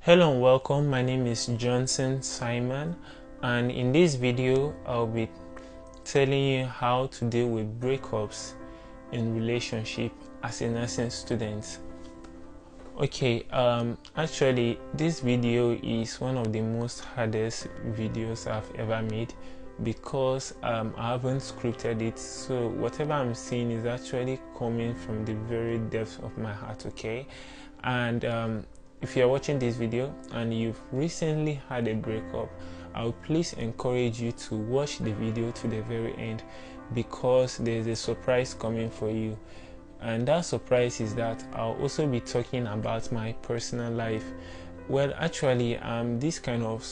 Hello and welcome. My name is Johnson Simon, and in this video I'll be telling you how to deal with breakups in relationship as a nursing student. Actually this video is one of the most hardest videos I've ever made because I haven't scripted it, so whatever I'm saying is actually coming from the very depths of my heart. And if you're watching this video and you've recently had a breakup, I would please encourage you to watch the video to the very end, because there's a surprise coming for you. And that surprise is that I'll also be talking about my personal life. Well, actually, I'm this kind of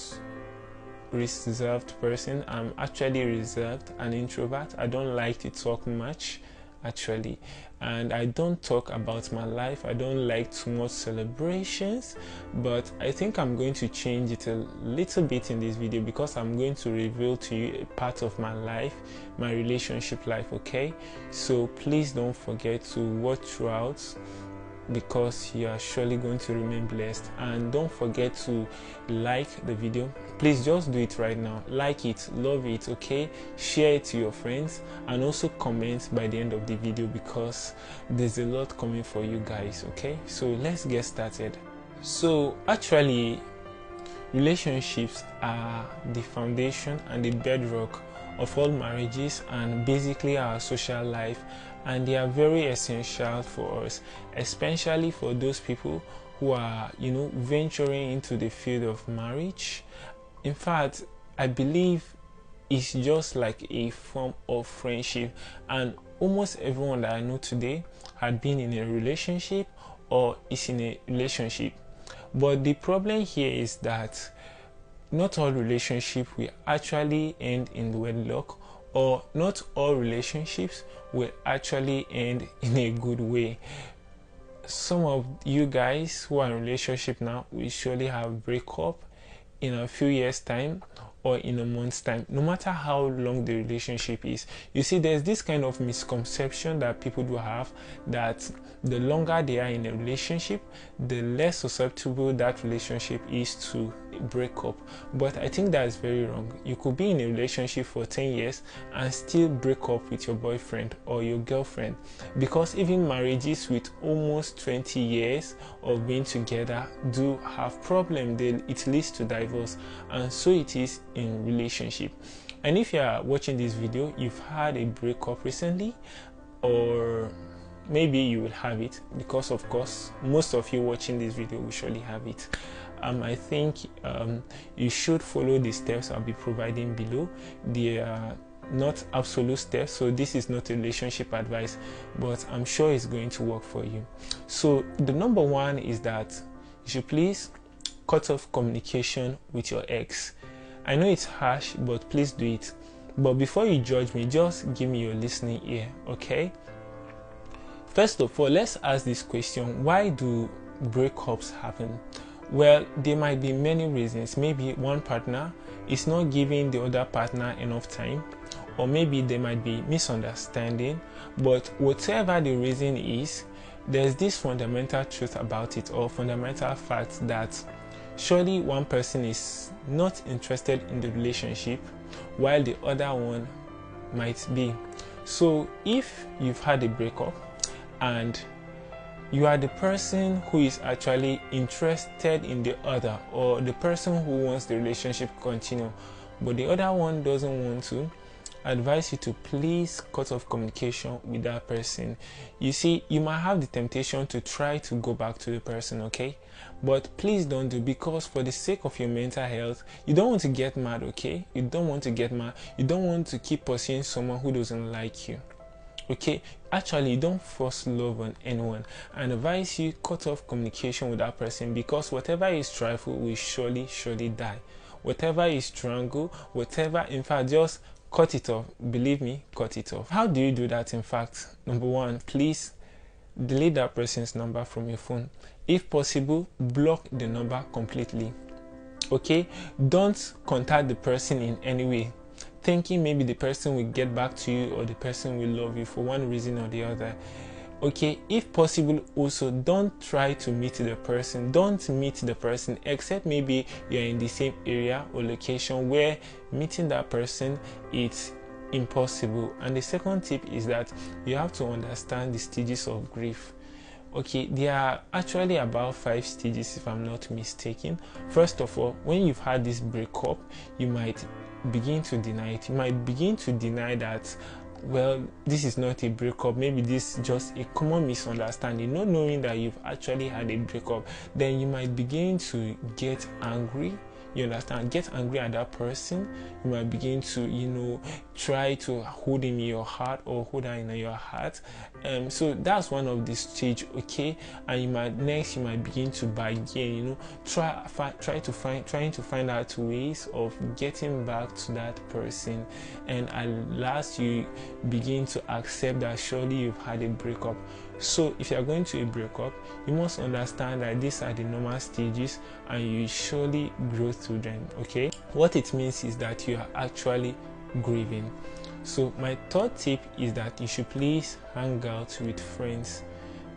reserved person. I'm actually reserved, an introvert. I don't like to talk much, actually, and I don't talk about my life. I don't like too much celebrations, but I think I'm going to change it a little bit in this video, because I'm going to reveal to you a part of my life, my relationship life. Okay, so please don't forget to watch throughout, because you are surely going to remain blessed. And don't forget to like the video. Please just do it right now. Like it, love it, okay? Share it to your friends, and also comment by the end of the video, because there's a lot coming for you guys. Okay, so let's get started. So actually, relationships are the foundation and the bedrock of all marriages and basically our social life, and they are very essential for us, especially for those people who are venturing into the field of marriage. In fact, I believe it's just like a form of friendship, and almost everyone that I know today had been in a relationship or is in a relationship. But the problem here is that not all relationships will actually end in wedlock, or not all relationships will actually end in a good way. Some of you guys who are in a relationship now will surely have breakup in a few years' time or in a month's time, no matter how long the relationship is. You see, there's this kind of misconception that people do have, that the longer they are in a relationship, the less susceptible that relationship is to break up. But I think that's very wrong. You could be in a relationship for 10 years and still break up with your boyfriend or your girlfriend, because even marriages with almost 20 years of being together do have problems. It leads to divorce, and so it is in relationship. And if you are watching this video, you've had a breakup recently, or maybe you will have it, because of course most of you watching this video will surely have it. I think you should follow the steps I'll be providing below. They are not absolute steps, so this is not a relationship advice, but I'm sure it's going to work for you. So the number one is that you should please cut off communication with your ex. I know it's harsh, but please do it. But before you judge me, just give me your listening ear, okay? First of all, let's ask this question: why do breakups happen? Well, there might be many reasons. Maybe one partner is not giving the other partner enough time, or maybe there might be misunderstanding. But whatever the reason is, there's this fundamental truth about it, or fundamental fact, that surely one person is not interested in the relationship while the other one might be. So if you've had a breakup and you are the person who is actually interested in the other, or the person who wants the relationship to continue, but the other one doesn't want to, I advise you to please cut off communication with that person. You see, you might have the temptation to try to go back to the person, okay? But please don't do, because for the sake of your mental health, you don't want to get mad, okay? You don't want to get mad. You don't want to keep pursuing someone who doesn't like you. Okay, actually, you don't force love on anyone, and advise you cut off communication with that person, because whatever is trifle will surely die. Whatever is strangle, whatever, in fact, just cut it off. Believe me, cut it off. How do you do that? In fact, number one, please delete that person's number from your phone. If possible, block the number completely. Okay, don't contact the person in any way, thinking maybe the person will get back to you, or the person will love you for one reason or the other. Okay, if possible, also don't try to meet the person. Don't meet the person except maybe you're in the same area or location where meeting that person it's impossible. And the second tip is that you have to understand the stages of grief. Okay, there are actually about 5 stages if I'm not mistaken. First of all, when you've had this breakup, you might begin to deny it. You might begin to deny that, well, this is not a breakup, maybe this is just a common misunderstanding, not knowing that you've actually had a breakup. Then you might begin to get angry. You understand? Get angry at that person. You might begin to, try to hold him in your heart or hold her in your heart. So that's one of the stage, okay? And you might begin to bargain, trying to find out ways of getting back to that person. And at last, you begin to accept that surely you've had a breakup. So if you are going to a breakup, you must understand that these are the normal stages and you surely grow through them. Okay, what it means is that you are actually grieving. So my third tip is that you should please hang out with friends.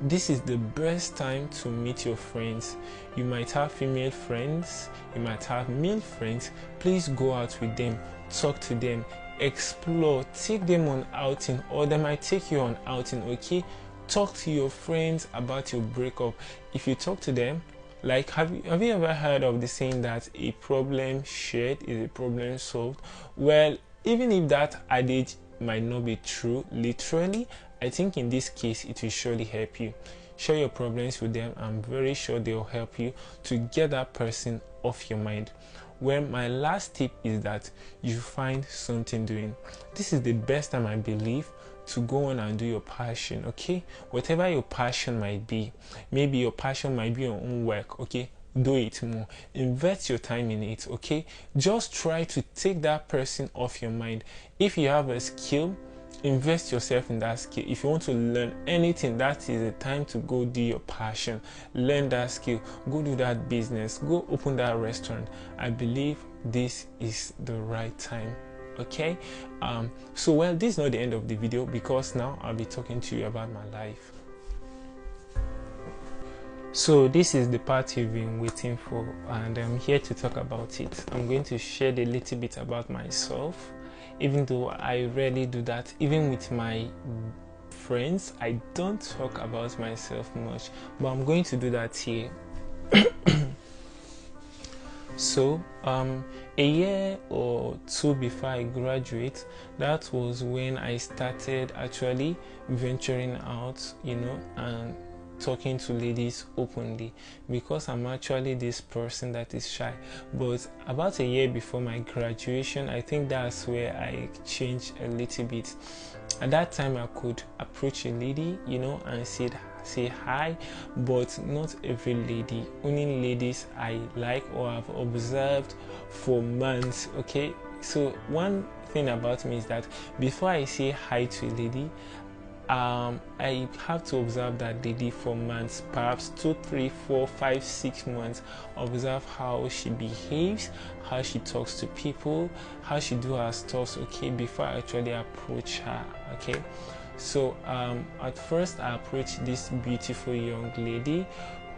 This is the best time to meet your friends. You might have female friends, you might have male friends. Please go out with them, talk to them, explore, take them on outing, or they might take you on outing. Okay, talk to your friends about your breakup. If you talk to them, like have you ever heard of the saying that a problem shared is a problem solved? Well, even if that adage might not be true literally, I think in this case it will surely help you. Share your problems with them. I'm very sure they'll help you to get that person off your mind. Well, my last tip is that you find something doing. This is the best time, I believe, to go on and do your passion. Okay, whatever your passion might be, maybe your passion might be your own work. Okay, do it more, invest your time in it. Okay, just try to take that person off your mind. If you have a skill, invest yourself in that skill. If you want to learn anything, that is the time to go do your passion. Learn that skill, go do that business, go open that restaurant. I believe this is the right time. Okay, so well, this is not the end of the video, because now I'll be talking to you about my life. So this is the part you've been waiting for, and I'm here to talk about it. I'm going to share a little bit about myself, even though I rarely do that. Even with my friends, I don't talk about myself much, but I'm going to do that here. So a year or two before I graduate, that was when I started actually venturing out, and talking to ladies openly, because I'm actually this person that is shy. But about a year before my graduation, I think that's where I changed a little bit. At that time, I could approach a lady, and say hi, but not every lady, only ladies I like or have observed for months. Okay, so one thing about me is that before I say hi to a lady, I have to observe that lady for months, perhaps 2, 3, 4, 5, 6 months. Observe how she behaves, how she talks to people, how she do her stuff, okay, before I actually approach her. Okay, so at first I approached this beautiful young lady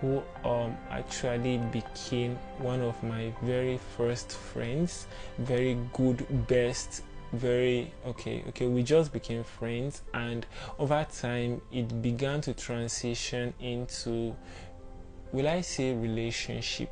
who actually became one of my very first friends, very good, best, very okay, we just became friends, and over time it began to transition into, will I say, relationship.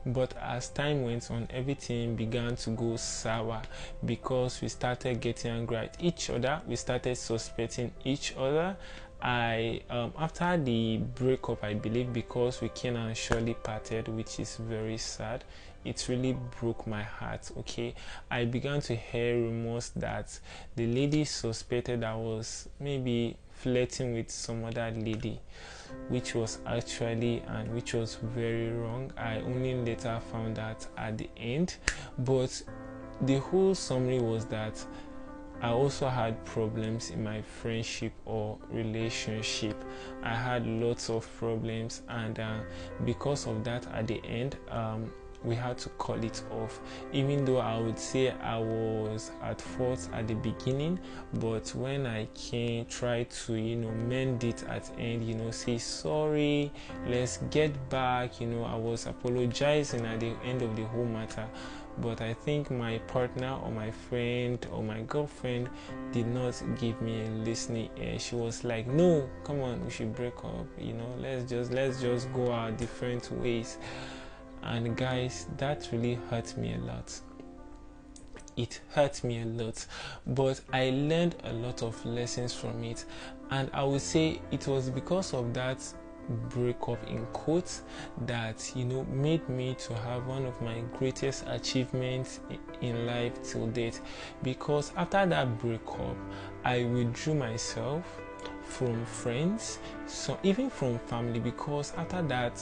But as time went on, everything began to go sour, because we started getting angry at each other, we started suspecting each other. After the breakup, I believe, because we came and surely parted, which is very sad, it really broke my heart. Okay, I began to hear rumors that the lady suspected I was maybe flirting with some other lady, which was very wrong. I only later found out at the end, but the whole summary was that I also had problems in my friendship or relationship. I had lots of problems, and because of that, at the end, we had to call it off, even though I would say I was at fault at the beginning. But when I can try to mend it at the end, say sorry, let's get back, I was apologizing at the end of the whole matter. But I think my partner or my friend or my girlfriend did not give me a listening ear. She was like, no, come on, we should break up, let's just go our different ways. And guys, that really hurt me a lot. It hurt me a lot, but I learned a lot of lessons from it. And I would say it was because of that breakup in quotes that made me to have one of my greatest achievements in life till date. Because after that breakup, I withdrew myself from friends, so even from family, because after that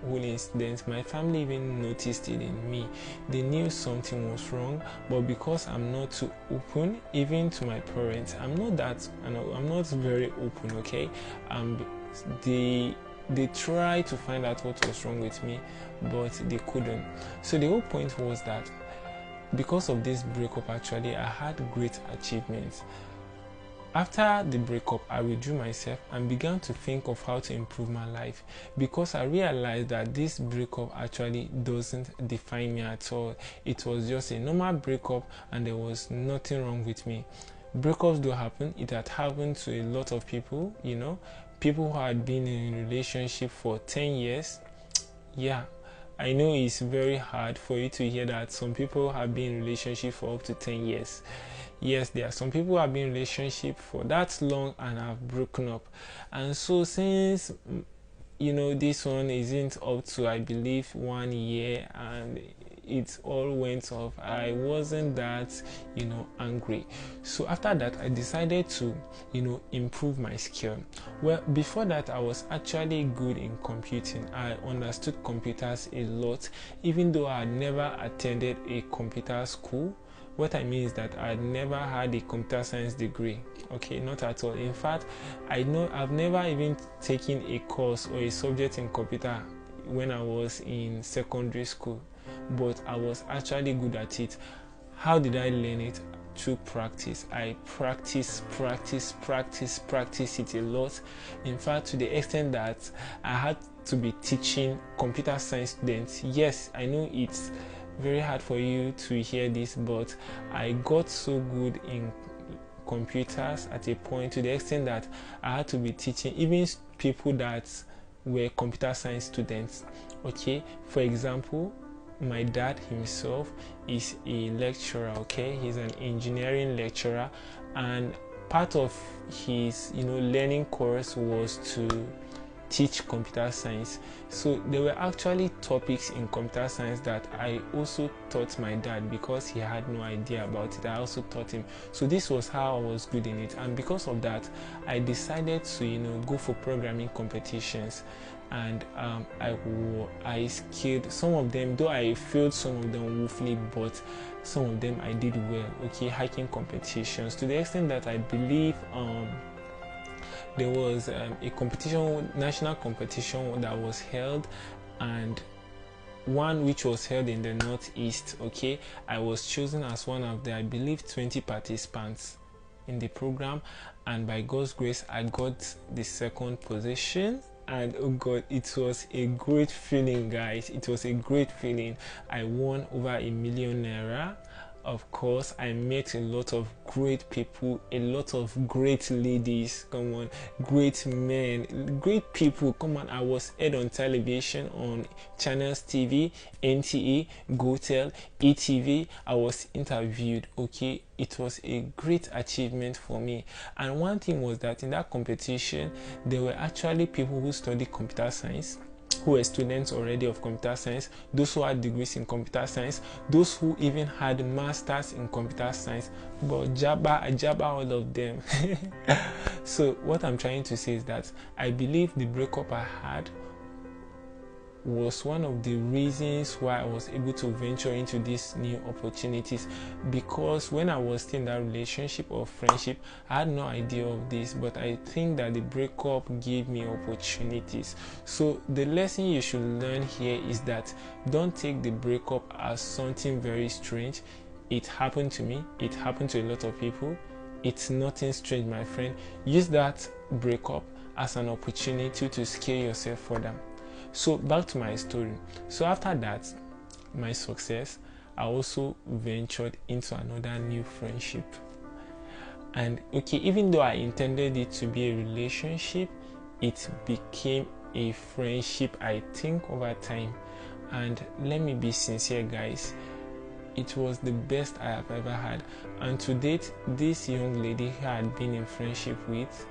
whole incident, my family even noticed it in me. They knew something was wrong, but because I'm not too open, even to my parents, I'm not very open, okay? They tried to find out what was wrong with me, but they couldn't. So the whole point was that because of this breakup, actually, I had great achievements. After the breakup, I withdrew myself and began to think of how to improve my life, because I realized that this breakup actually doesn't define me at all. It was just a normal breakup and there was nothing wrong with me. Breakups do happen. It had happened to a lot of people, people who had been in a relationship for 10 years. Yeah, I know it's very hard for you to hear that some people have been in a relationship for up to 10 years. Yes, there are some people who have been in a relationship for that long and have broken up. And so since this one isn't up to, I believe, 1 year and it all went off, I wasn't that angry. So after that, I decided to improve my skill. Well, before that, I was actually good in computing. I understood computers a lot, even though I had never attended a computer school. What I mean is that I never had a computer science degree. Okay, not at all. In fact, I've never even taken a course or a subject in computer when I was in secondary school, but I was actually good at it. How did I learn it? Through practice. I practice it a lot. In fact, to the extent that I had to be teaching computer science students. Yes, I know it's very hard for you to hear this, but I got so good in computers at a point, to the extent that I had to be teaching even people that were computer science students. Okay, for example, my dad himself is a lecturer. Okay, he's an engineering lecturer, and part of his learning course was to teach computer science. So there were actually topics in computer science that I also taught my dad, because he had no idea about it. I also taught him. So this was how I was good in it, and because of that, I decided to go for programming competitions. And I skilled some of them, though I failed some of them woefully, but some of them I did well. Okay, hiking competitions, to the extent that I believe there was a competition, national competition that was held, and one which was held in the Northeast. Okay, I was chosen as one of the, I believe, 20 participants in the program, and by God's grace, I got the second position. And oh God, it was a great feeling, guys. It was a great feeling. I won over ₦1 million. Of course, I met a lot of great people, a lot of great ladies, come on, great men, great people, come on. I was aired on television on Channels TV, NTA, GoTel, ETV. I was interviewed, okay. It was a great achievement for me. And one thing was that in that competition, there were actually people who studied computer science, who were students already of computer science, those who had degrees in computer science, those who even had masters in computer science, but I jabba all of them. So what I'm trying to say is that I believe the breakup I had was one of the reasons why I was able to venture into these new opportunities, because when I was still in that relationship or friendship, I had no idea of this, but I think that the breakup gave me opportunities. So the lesson you should learn here is that don't take the breakup as something very strange. It happened to me, it happened to a lot of people. It's nothing strange, my friend. Use that breakup as an opportunity to scale yourself further. So back to my story. So after that, my success, I also ventured into another new friendship. And okay, even though I intended it to be a relationship, it became a friendship, I think, over time. And let me be sincere, guys, it was the best I have ever had. And to date, this young lady who I had been in friendship with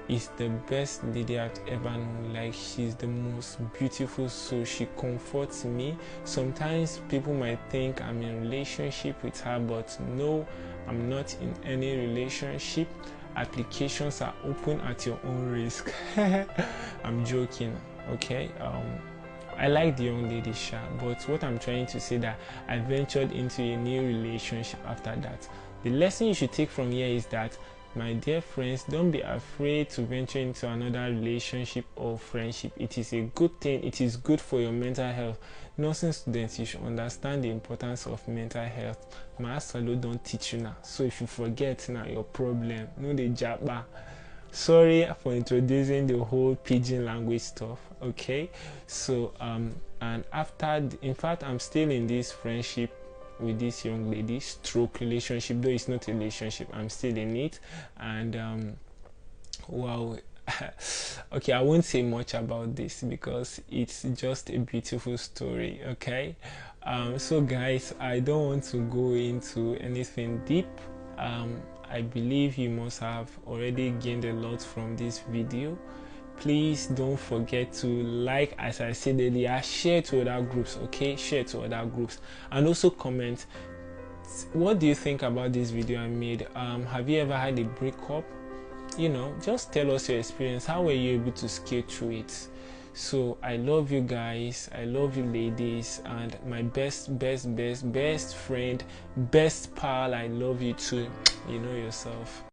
is the best lady I've ever known. Like, she's the most beautiful soul. She comforts me. Sometimes people might think I'm in a relationship with her, but no, I'm not in any relationship. Applications are open at your own risk. I'm joking, okay? I like the young lady, but what I'm trying to say that I ventured into a new relationship after that. The lesson you should take from here is that, my dear friends, don't be afraid to venture into another relationship or friendship. It is a good thing. It is good for your mental health. Nursing students, you should understand the importance of mental health. My solo don't teach you now. So if you forget now, your problem. No, the jabba. Sorry for introducing the whole pidgin language stuff. Okay, so and after, in fact, I'm still in this friendship with this young lady stroke relationship, though it's not a relationship. I'm still in it. And wow. Okay, I won't say much about this because it's just a beautiful story. Okay, so guys, I don't want to go into anything deep. I believe you must have already gained a lot from this video. Please don't forget to like, as I said earlier, share to other groups. Okay, share to other groups, and also comment. What do you think about this video I made? Have you ever had a breakup? You know, just tell us your experience. How were you able to scale through it? So I love you guys, I love you ladies, and my best friend, best pal, I love you too. You know yourself.